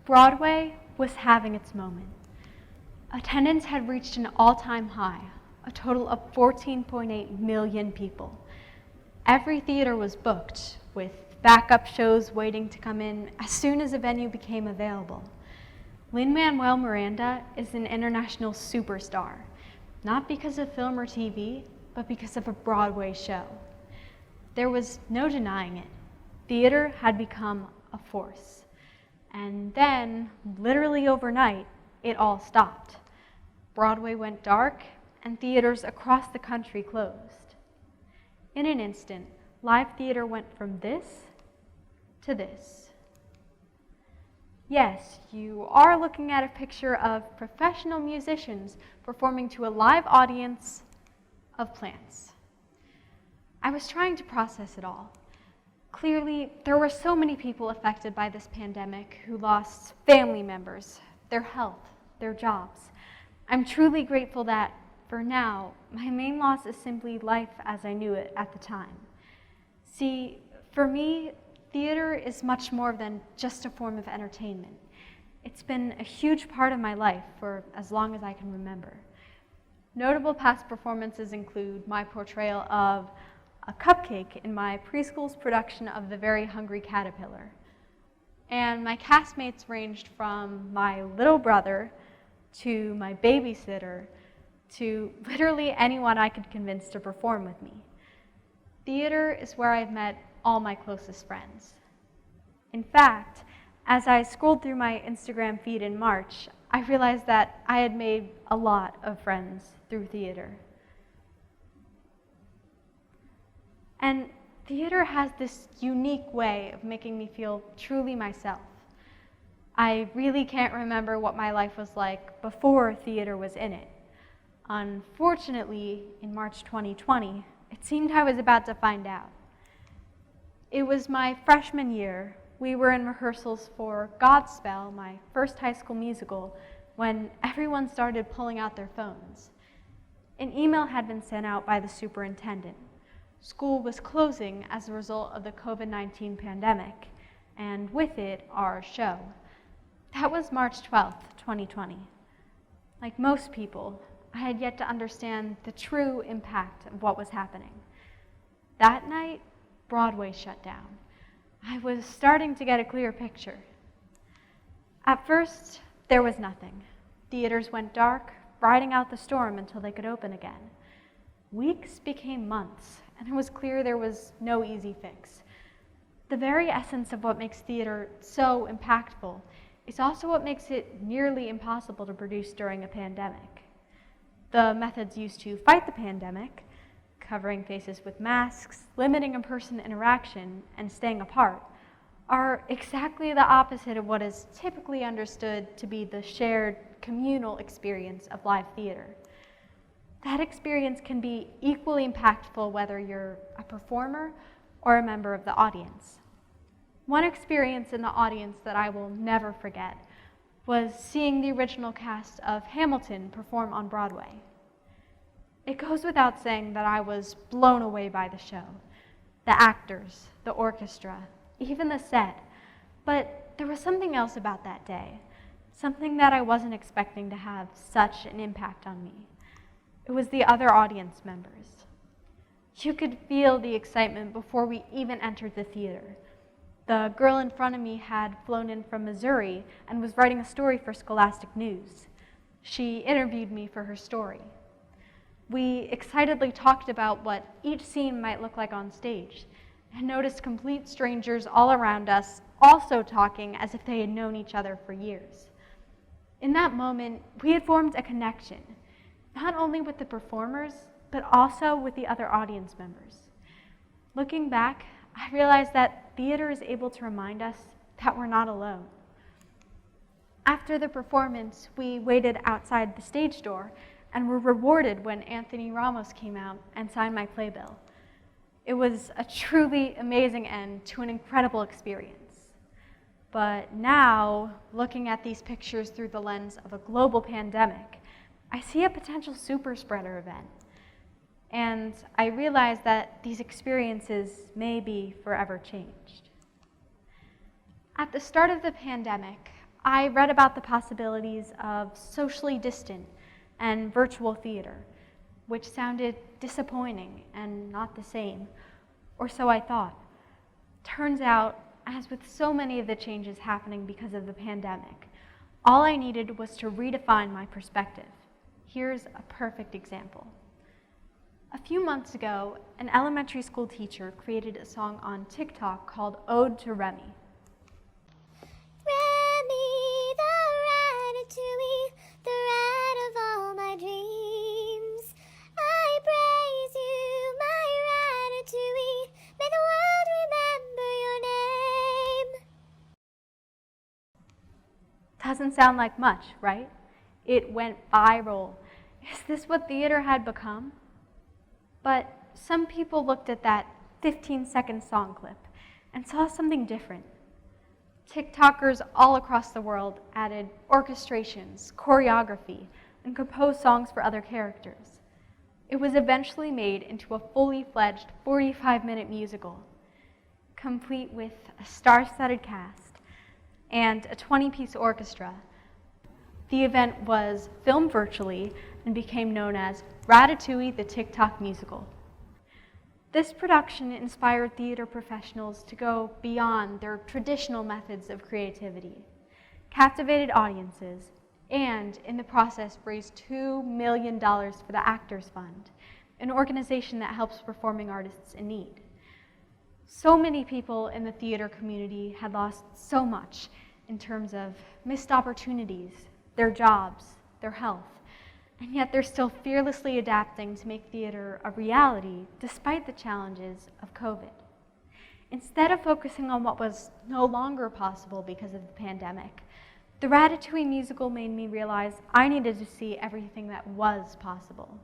Broadway was having its moment. Attendance had reached an all-time high, a total of 14.8 million people. Every theater was booked, with backup shows waiting to come in as soon as a venue became available. Lin-Manuel Miranda is an international superstar, not because of film or TV, but because of a Broadway show. There was no denying it. Theater had become a force. And then, literally overnight, it all stopped. Broadway went dark, and theaters across the country closed. In an instant, live theater went from this to this. Yes, you are looking at a picture of professional musicians performing to a live audience of plants. I was trying to process it all. Clearly, there were so many people affected by this pandemic who lost family members, their health, their jobs. I'm truly grateful that, for now, my main loss is simply life as I knew it at the time. See, for me, theater is much more than just a form of entertainment. It's been a huge part of my life for as long as I can remember. Notable past performances include my portrayal of a cupcake in my preschool's production of The Very Hungry Caterpillar. And my castmates ranged from my little brother to my babysitter to literally anyone I could convince to perform with me. Theater is where I've met all my closest friends. In fact, as I scrolled through my Instagram feed in March, I realized that I had made a lot of friends through theater. And theater has this unique way of making me feel truly myself. I really can't remember what my life was like before theater was in it. Unfortunately, in March 2020, it seemed I was about to find out. It was my freshman year. We were in rehearsals for Godspell, my first high school musical, when everyone started pulling out their phones. An email had been sent out by the superintendent. School was closing as a result of the COVID-19 pandemic, and with it, our show. That was March 12th, 2020. Like most people, I had yet to understand the true impact of what was happening. That night, Broadway shut down. I was starting to get a clear picture. At first, there was nothing. Theaters went dark, riding out the storm until they could open again. Weeks became months, and it was clear there was no easy fix. The very essence of what makes theater so impactful is also what makes it nearly impossible to produce during a pandemic. The methods used to fight the pandemic, covering faces with masks, limiting in-person interaction, and staying apart, are exactly the opposite of what is typically understood to be the shared communal experience of live theater. That experience can be equally impactful whether you're a performer or a member of the audience. One experience in the audience that I will never forget was seeing the original cast of Hamilton perform on Broadway. It goes without saying that I was blown away by the show, the actors, the orchestra, even the set. But there was something else about that day, something that I wasn't expecting to have such an impact on me. It was the other audience members. You could feel the excitement before we even entered the theater. The girl in front of me had flown in from Missouri and was writing a story for Scholastic News. She interviewed me for her story. We excitedly talked about what each scene might look like on stage, and noticed complete strangers all around us also talking as if they had known each other for years. In that moment, we had formed a connection, not only with the performers, but also with the other audience members. Looking back, I realized that theater is able to remind us that we're not alone. After the performance, we waited outside the stage door and were rewarded when Anthony Ramos came out and signed my playbill. It was a truly amazing end to an incredible experience. But now, looking at these pictures through the lens of a global pandemic, I see a potential super spreader event. And I realize that these experiences may be forever changed. At the start of the pandemic, I read about the possibilities of socially distant and virtual theater, which sounded disappointing and not the same, or so I thought. Turns out, as with so many of the changes happening because of the pandemic, all I needed was to redefine my perspective. Here's a perfect example. A few months ago, an elementary school teacher created a song on TikTok called Ode to Remy. Remy, the ratatouille, the rat of all my dreams. I praise you, my ratatouille. May the world remember your name. Doesn't sound like much, right? It went viral. Is this what theater had become? But some people looked at that 15-second song clip and saw something different. TikTokers all across the world added orchestrations, choreography, and composed songs for other characters. It was eventually made into a fully fledged 45-minute musical, complete with a star-studded cast and a 20-piece orchestra. The event was filmed virtually and became known as Ratatouille the TikTok Musical. This production inspired theater professionals to go beyond their traditional methods of creativity, captivated audiences, and in the process raised $2 million for the Actors Fund, an organization that helps performing artists in need. So many people in the theater community had lost so much in terms of missed opportunities, their jobs, their health, and yet they're still fearlessly adapting to make theater a reality despite the challenges of COVID. Instead of focusing on what was no longer possible because of the pandemic, the Ratatouille musical made me realize I needed to see everything that was possible.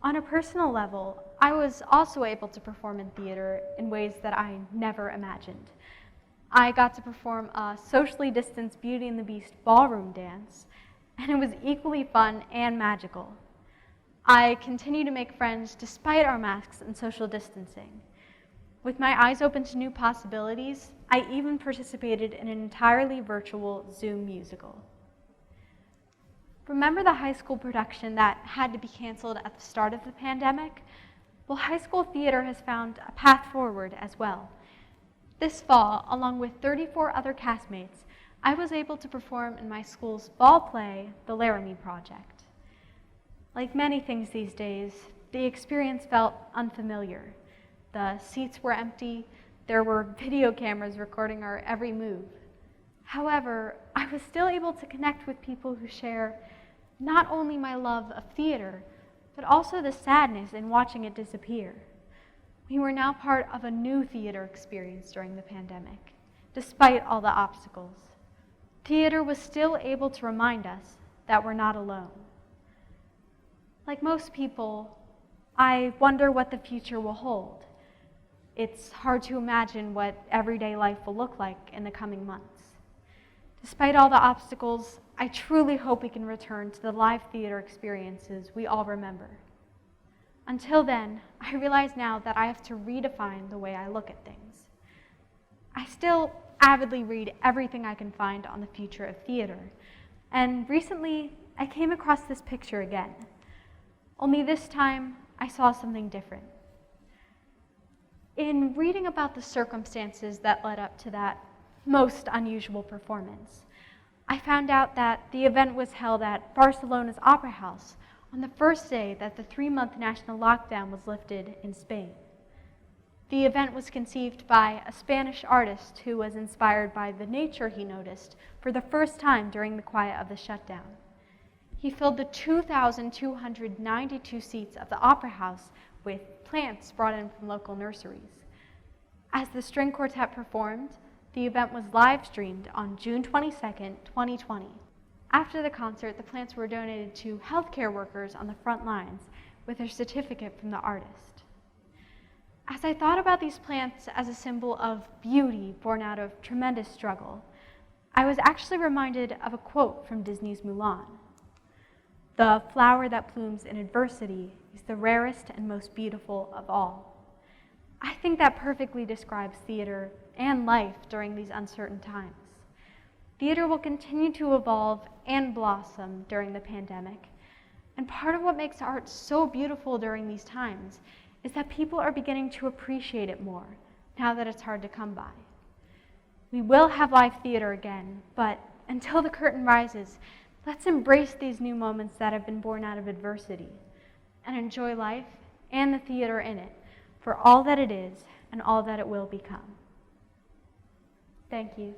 On a personal level, I was also able to perform in theater in ways that I never imagined. I got to perform a socially distanced Beauty and the Beast ballroom dance, and it was equally fun and magical. I continue to make friends despite our masks and social distancing. With my eyes open to new possibilities, I even participated in an entirely virtual Zoom musical. Remember the high school production that had to be canceled at the start of the pandemic? Well, high school theater has found a path forward as well. This fall, along with 34 other castmates, I was able to perform in my school's fall play, The Laramie Project. Like many things these days, the experience felt unfamiliar. The seats were empty, there were video cameras recording our every move. However, I was still able to connect with people who share not only my love of theater, but also the sadness in watching it disappear. We were now part of a new theater experience during the pandemic, despite all the obstacles. Theater was still able to remind us that we're not alone. Like most people, I wonder what the future will hold. It's hard to imagine what everyday life will look like in the coming months. Despite all the obstacles, I truly hope we can return to the live theater experiences we all remember. Until then, I realize now that I have to redefine the way I look at things. I still avidly read everything I can find on the future of theater, and recently I came across this picture again. Only this time, I saw something different. In reading about the circumstances that led up to that most unusual performance, I found out that the event was held at Barcelona's Opera House on the first day that the 3-month national lockdown was lifted in Spain. The event was conceived by a Spanish artist who was inspired by the nature he noticed for the first time during the quiet of the shutdown. He filled the 2,292 seats of the Opera House with plants brought in from local nurseries. As the string quartet performed, the event was live streamed on June 22, 2020. After the concert, the plants were donated to healthcare workers on the front lines with a certificate from the artist. As I thought about these plants as a symbol of beauty born out of tremendous struggle, I was actually reminded of a quote from Disney's Mulan. "The flower that blooms in adversity is the rarest and most beautiful of all." I think that perfectly describes theater and life during these uncertain times. Theater will continue to evolve and blossom during the pandemic. And part of what makes art so beautiful during these times is that people are beginning to appreciate it more now that it's hard to come by. We will have live theater again, but until the curtain rises, let's embrace these new moments that have been born out of adversity and enjoy life and the theater in it for all that it is and all that it will become. Thank you.